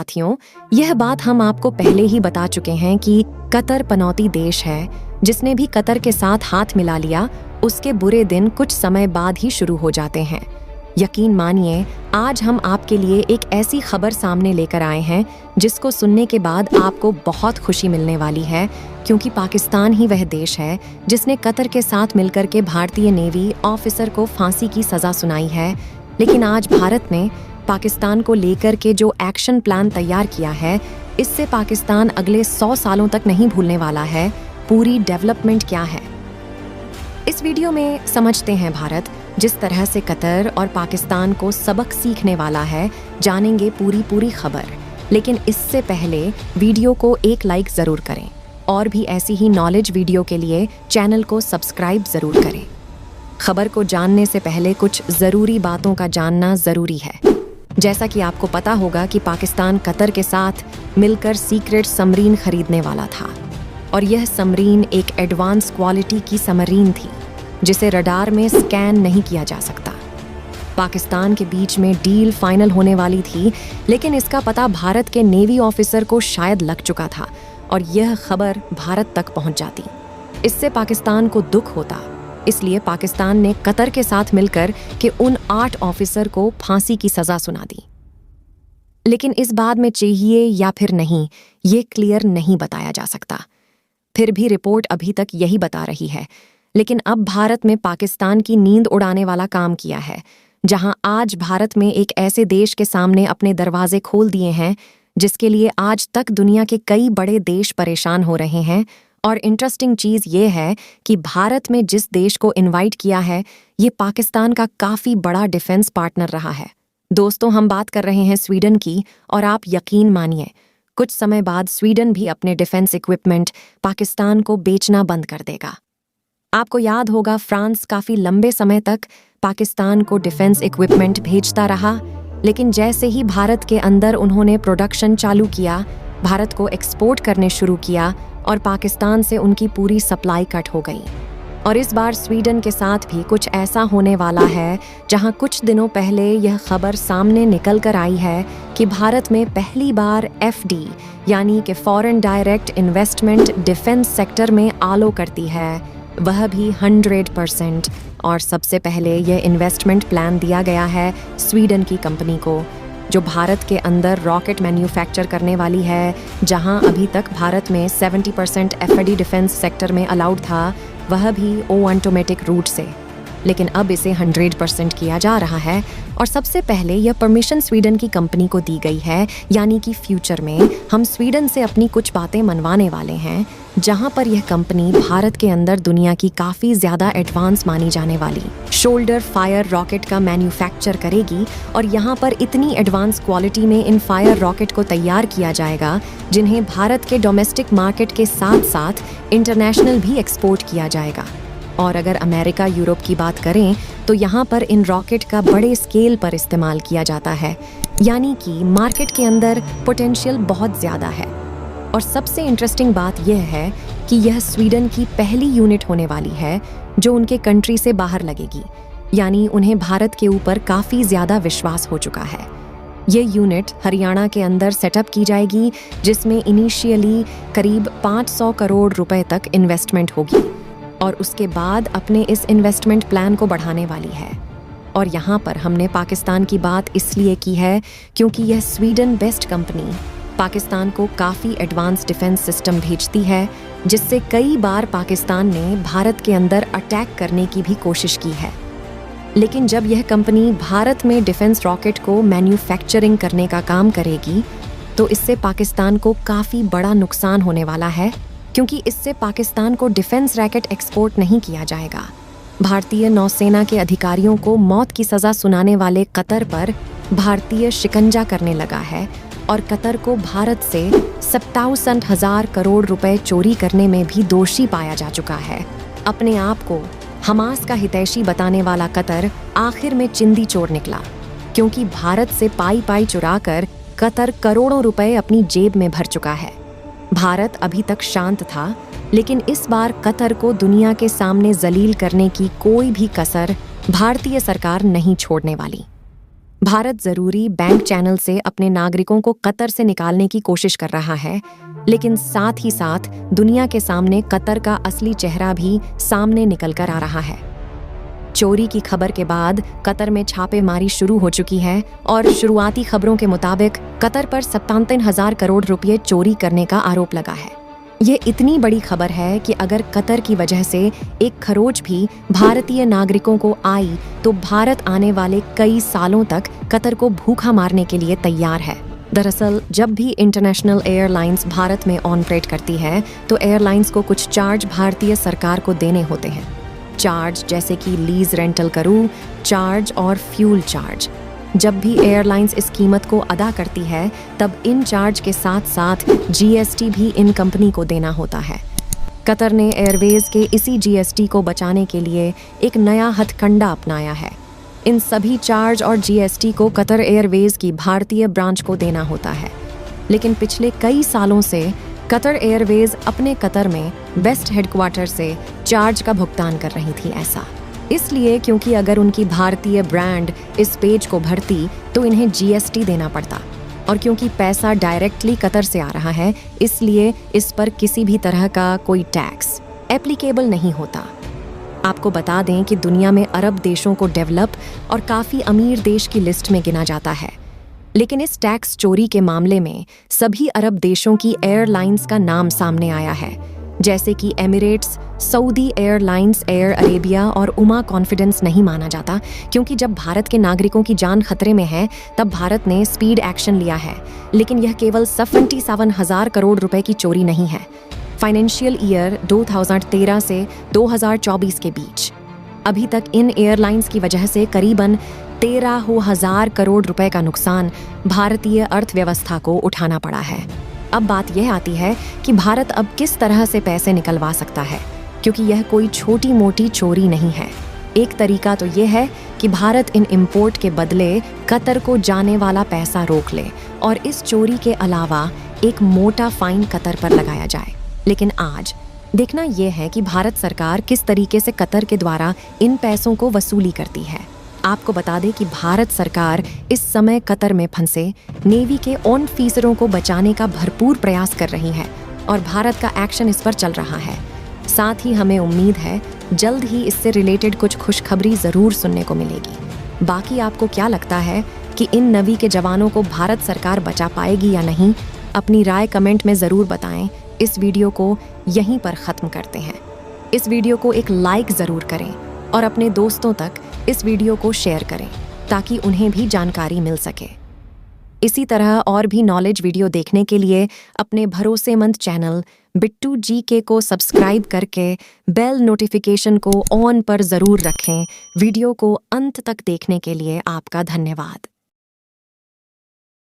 साथियों, यह बात हम आपको पहले ही बता चुके हैं कि कतर पनौती देश है। जिसने भी कतर के साथ हाथ मिला लिया, उसके बुरे दिन कुछ समय बाद ही शुरू हो जाते हैं। यकीन मानिए, आज हम आपके लिए एक ऐसी खबर सामने लेकर आए हैं जिसको सुनने के बाद आपको बहुत खुशी मिलने वाली है, क्योंकि पाकिस्तान ही वह देश है जिसने कतर के साथ मिलकर के भारतीय नेवी ऑफिसर को फांसी की सजा सुनाई है। लेकिन आज भारत ने पाकिस्तान को लेकर के जो एक्शन प्लान तैयार किया है, इससे पाकिस्तान अगले 100 सालों तक नहीं भूलने वाला है पूरी डेवलपमेंट क्या है। इस वीडियो में समझते हैं भारत जिस तरह से कतर और पाकिस्तान को सबक सीखने वाला है, जानेंगे पूरी खबर। लेकिन इससे पहले वीडियो को एक लाइक ज़रूर करें और भी ऐसी ही नॉलेज वीडियो के लिए चैनल को सब्सक्राइब ज़रूर करें। खबर को जानने से पहले कुछ ज़रूरी बातों का जानना ज़रूरी है। जैसा कि आपको पता होगा कि पाकिस्तान कतर के साथ मिलकर सीक्रेट सबमरीन खरीदने वाला था, और यह सबमरीन एक एडवांस क्वालिटी की सबमरीन थी जिसे रडार में स्कैन नहीं किया जा सकता। पाकिस्तान के बीच में डील फाइनल होने वाली थी, लेकिन इसका पता भारत के नेवी ऑफिसर को शायद लग चुका था और यह खबर भारत तक पहुंच जाती। इससे पाकिस्तान को दुख होता, इसलिए पाकिस्तान ने कतर के साथ मिलकर के उन 8 ऑफिसर को फांसी की सजा सुना दी। लेकिन इस बाद में चाहिए या फिर नहीं, ये क्लियर नहीं बताया जा सकता। फिर भी रिपोर्ट अभी तक यही बता रही है। लेकिन अब भारत में पाकिस्तान की नींद उड़ाने वाला काम किया है, जहां आज भारत में एक ऐसे देश के सामने अपने दरवाजे खोल दिए हैं जिसके लिए आज तक दुनिया के कई बड़े देश परेशान हो रहे हैं। और इंटरेस्टिंग चीज़ ये है कि भारत में जिस देश को इनवाइट किया है, ये पाकिस्तान का काफ़ी बड़ा डिफेंस पार्टनर रहा है। दोस्तों, हम बात कर रहे हैं स्वीडन की, और आप यकीन मानिए कुछ समय बाद स्वीडन भी अपने डिफेंस इक्विपमेंट पाकिस्तान को बेचना बंद कर देगा। आपको याद होगा, फ्रांस काफ़ी लंबे समय तक पाकिस्तान को डिफेंस इक्विपमेंट भेजता रहा, लेकिन जैसे ही भारत के अंदर उन्होंने प्रोडक्शन चालू किया, भारत को एक्सपोर्ट करने शुरू किया और पाकिस्तान से उनकी पूरी सप्लाई कट हो गई। और इस बार स्वीडन के साथ भी कुछ ऐसा होने वाला है, जहां कुछ दिनों पहले यह खबर सामने निकल कर आई है कि भारत में पहली बार FD यानी कि foreign direct investment defence sector में आलो करती है, वह भी 100%। और सबसे पहले यह इन्वेस्टमेंट प्लान दिया गया है स्वीडन की कंपनी को, जो भारत के अंदर रॉकेट मैन्युफैक्चर करने वाली है। जहां अभी तक भारत में 70% FD डिफेंस सेक्टर में अलाउड था, वह भी ऑटोमेटिक रूट से, लेकिन अब इसे 100% किया जा रहा है। और सबसे पहले यह परमिशन स्वीडन की कंपनी को दी गई है, यानी कि फ्यूचर में हम स्वीडन से अपनी कुछ बातें मनवाने वाले हैं, जहां पर यह कंपनी भारत के अंदर दुनिया की काफ़ी ज़्यादा एडवांस मानी जाने वाली शोल्डर फायर रॉकेट का मैन्युफैक्चर करेगी। और यहाँ पर इतनी एडवांस क्वालिटी में इन फायर रॉकेट को तैयार किया जाएगा, जिन्हें भारत के डोमेस्टिक मार्केट के साथ साथ इंटरनेशनल भी एक्सपोर्ट किया जाएगा। और अगर अमेरिका, यूरोप की बात करें, तो यहाँ पर इन रॉकेट का बड़े स्केल पर इस्तेमाल किया जाता है, यानी कि मार्केट के अंदर पोटेंशियल बहुत ज़्यादा है। और सबसे इंटरेस्टिंग बात यह है कि यह स्वीडन की पहली यूनिट होने वाली है जो उनके कंट्री से बाहर लगेगी, यानी उन्हें भारत के ऊपर काफ़ी ज़्यादा विश्वास हो चुका है। ये यूनिट हरियाणा के अंदर सेटअप की जाएगी, जिसमें इनिशियली करीब 500 करोड़ रुपए तक इन्वेस्टमेंट होगी, और उसके बाद अपने इस इन्वेस्टमेंट प्लान को बढ़ाने वाली है। और यहाँ पर हमने पाकिस्तान की बात इसलिए की है क्योंकि यह स्वीडन बेस्ड कंपनी पाकिस्तान को काफ़ी एडवांस डिफेंस सिस्टम भेजती है, जिससे कई बार पाकिस्तान ने भारत के अंदर अटैक करने की भी कोशिश की है। लेकिन जब यह कंपनी भारत में डिफेंस रॉकेट को मैन्युफैक्चरिंग करने का काम करेगी, तो इससे पाकिस्तान को काफ़ी बड़ा नुकसान होने वाला है, क्योंकि इससे पाकिस्तान को डिफेंस रॉकेट एक्सपोर्ट नहीं किया जाएगा। भारतीय नौसेना के अधिकारियों को मौत की सज़ा सुनाने वाले कतर पर भारतीय शिकंजा करने लगा है, और कतर को भारत से 57,000 करोड़ रुपए चोरी करने में भी दोषी पाया जा चुका है। अपने आप को हमास का हितैषी बताने वाला कतर आखिर में चिंदी चोर निकला, क्योंकि भारत से पाई चुराकर कतर करोड़ों रुपए अपनी जेब में भर चुका है। भारत अभी तक शांत था, लेकिन इस बार कतर को दुनिया के सामने जलील करने की कोई भी कसर भारतीय सरकार नहीं छोड़ने वाली। भारत जरूरी बैंक चैनल से अपने नागरिकों को कतर से निकालने की कोशिश कर रहा है, लेकिन साथ ही साथ दुनिया के सामने कतर का असली चेहरा भी सामने निकल कर आ रहा है। चोरी की खबर के बाद कतर में छापेमारी शुरू हो चुकी है और शुरुआती खबरों के मुताबिक कतर पर 57,000 करोड़ रुपए चोरी करने का आरोप लगा है। ये इतनी बड़ी खबर है कि अगर कतर की वजह से एक खरोच भी भारतीय नागरिकों को आई तो भारत आने वाले कई सालों तक कतर को भूखा मारने के लिए तैयार है। दरअसल जब भी इंटरनेशनल एयरलाइंस भारत में ऑपरेट करती है तो एयरलाइंस को कुछ चार्ज भारतीय सरकार को देने होते हैं। चार्ज जैसे कि लीज रेंटल करू चार्ज और फ्यूल चार्ज। जब भी एयरलाइंस इस कीमत को अदा करती है तब इन चार्ज के साथ साथ जीएसटी भी इन कंपनी को देना होता है। कतर ने एयरवेज के इसी जीएसटी को बचाने के लिए एक नया हथकंडा अपनाया है। इन सभी चार्ज और जीएसटी को कतर एयरवेज की भारतीय ब्रांच को देना होता है, लेकिन पिछले कई सालों से कतर एयरवेज अपने कतर में वेस्ट हेडक्वार्टर से चार्ज का भुगतान कर रही थी। ऐसा इसलिए क्योंकि अगर उनकी भारतीय ब्रांड इस पेज को भरती तो इन्हें जीएसटी देना पड़ता, और क्योंकि पैसा डायरेक्टली कतर से आ रहा है इसलिए इस पर किसी भी तरह का कोई टैक्स एप्लीकेबल नहीं होता। आपको बता दें कि दुनिया में अरब देशों को डेवलप और काफ़ी अमीर देश की लिस्ट में गिना जाता है, लेकिन इस टैक्स चोरी के मामले में सभी अरब देशों की एयरलाइंस का नाम सामने आया है, जैसे कि Emirates, Saudi airlines, air Arabia और उमा कॉन्फिडेंस नहीं माना जाता, क्योंकि जब भारत के नागरिकों की जान खतरे में है तब भारत ने स्पीड एक्शन लिया है। लेकिन यह केवल 57,000 करोड़ रुपए की चोरी नहीं है। फाइनेंशियल ईयर 2013 से 2024 के बीच अभी तक इन एयरलाइंस की वजह से करीबन 13,000 करोड़ रुपए का नुकसान भारतीय अर्थव्यवस्था को उठाना पड़ा है। अब बात यह आती है कि भारत अब किस तरह से पैसे निकलवा सकता है, क्योंकि यह कोई छोटी मोटी चोरी नहीं है। एक तरीका तो यह है कि भारत इन इंपोर्ट के बदले कतर को जाने वाला पैसा रोक ले और इस चोरी के अलावा एक मोटा फाइन कतर पर लगाया जाए। लेकिन आज देखना यह है कि भारत सरकार किस तरीके से कतर के द्वारा इन पैसों को वसूली करती है। आपको बता दें कि भारत सरकार इस समय कतर में फंसे नेवी के ऑफिसरों को बचाने का भरपूर प्रयास कर रही है और भारत का एक्शन इस पर चल रहा है। साथ ही हमें उम्मीद है जल्द ही इससे रिलेटेड कुछ खुशखबरी ज़रूर सुनने को मिलेगी। बाकी आपको क्या लगता है कि इन नेवी के जवानों को भारत सरकार बचा पाएगी या नहीं? अपनी राय कमेंट में ज़रूर बताएं। इस वीडियो को यहीं पर ख़त्म करते हैं। इस वीडियो को एक लाइक ज़रूर करें और अपने दोस्तों तक इस वीडियो को शेयर करें ताकि उन्हें भी जानकारी मिल सके। इसी तरह और भी नॉलेज वीडियो देखने के लिए अपने भरोसेमंद चैनल बिट्टू जीके को सब्सक्राइब करके बेल नोटिफिकेशन को ऑन पर ज़रूर रखें। वीडियो को अंत तक देखने के लिए आपका धन्यवाद।